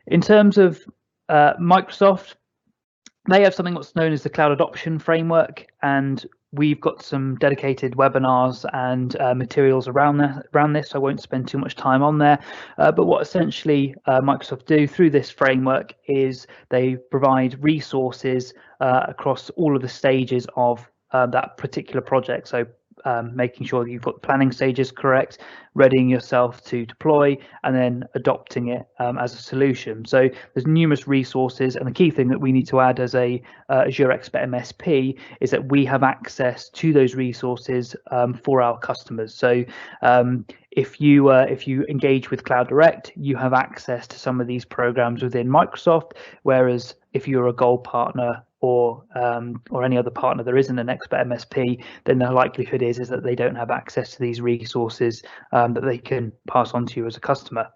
In terms of Microsoft, they have something what's known as the Cloud Adoption Framework, and we've got some dedicated webinars and materials around this. So I won't spend too much time on there. But what essentially Microsoft do through this framework is they provide resources across all of the stages of that particular project. So making sure that you've got the planning stages correct, readying yourself to deploy, and then adopting it as a solution. So there's numerous resources, and the key thing that we need to add as a Azure Expert MSP is that we have access to those resources for our customers. So if you engage with Cloud Direct, you have access to some of these programs within Microsoft, whereas if you're a Gold partner or any other partner there isn't an Expert MSP, then the likelihood is that they don't have access to these resources that they can pass on to you as a customer.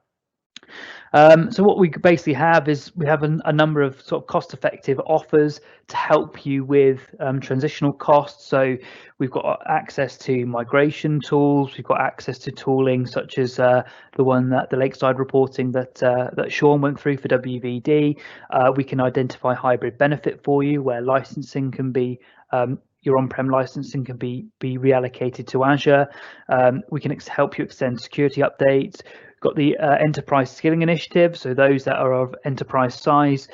So what we basically have is we have a number of sort of cost-effective offers to help you with transitional costs. So we've got access to migration tools, we've got access to tooling such as the one that the Lakeside reporting that Sean went through for WVD. We can identify hybrid benefit for you where licensing can be your on-prem licensing can be reallocated to Azure. We can help you extend security updates. Got the enterprise skilling initiative, so those that are of enterprise size,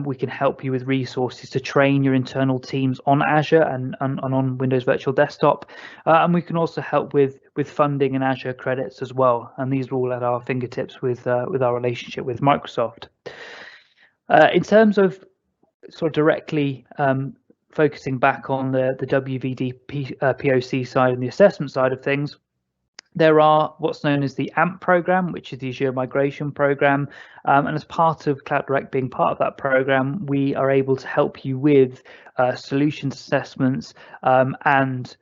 we can help you with resources to train your internal teams on Azure and on Windows Virtual Desktop, and we can also help with funding and Azure credits as well, and these are all at our fingertips with our relationship with Microsoft. In terms of sort of directly focusing back on the WVD POC side and the assessment side of things, there are what's known as the AMP program, which is the Azure Migration Program. And as part of Cloud Direct being part of that program, we are able to help you with solutions assessments and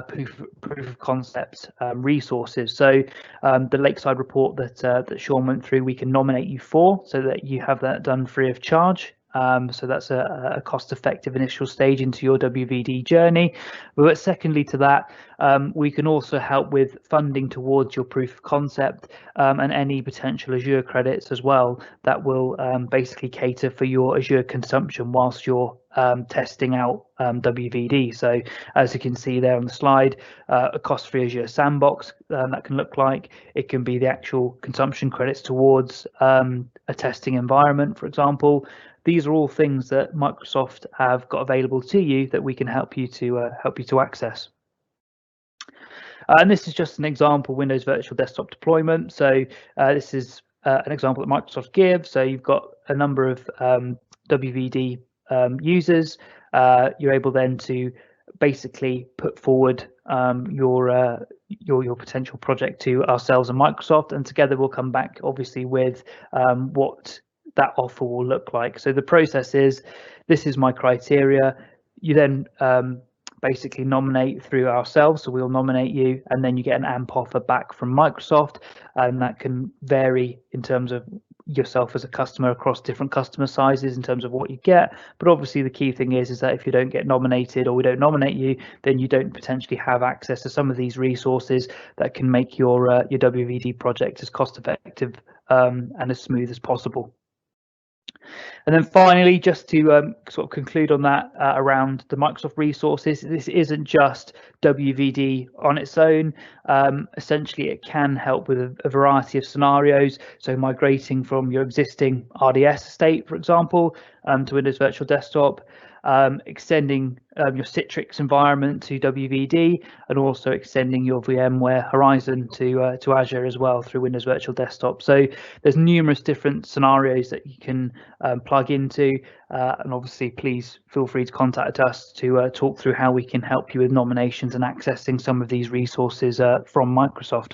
proof of concept resources. So the Lakeside report that Sean went through, we can nominate you for so that you have that done free of charge. So that's a cost-effective initial stage into your WVD journey. But secondly to that, we can also help with funding towards your proof of concept and any potential Azure credits as well that will basically cater for your Azure consumption whilst you're testing out WVD. So as you can see there on the slide, a cost-free Azure sandbox that can look like. It can be the actual consumption credits towards a testing environment, for example. These are all things that Microsoft have got available to you that we can help you to access. And this is just an example Windows Virtual Desktop deployment. So this is an example that Microsoft gives. So you've got a number of WVD users. You're able then to basically put forward your potential project to ourselves and Microsoft, and together we'll come back obviously with what that offer will look like. So the process is, this is my criteria. You then basically nominate through ourselves, so we'll nominate you, and then you get an AMP offer back from Microsoft, and that can vary in terms of yourself as a customer across different customer sizes in terms of what you get. But obviously the key thing is that if you don't get nominated or we don't nominate you, then you don't potentially have access to some of these resources that can make your WVD project as cost effective and as smooth as possible. And then finally, just to sort of conclude on that around the Microsoft resources, this isn't just WVD on its own. Essentially, it can help with a variety of scenarios. So migrating from your existing RDS estate, for example, to Windows Virtual Desktop, extending your Citrix environment to WVD, and also extending your VMware Horizon to Azure as well through Windows Virtual Desktop. So there's numerous different scenarios that you can plug into, and obviously please feel free to contact us to talk through how we can help you with nominations and accessing some of these resources from Microsoft.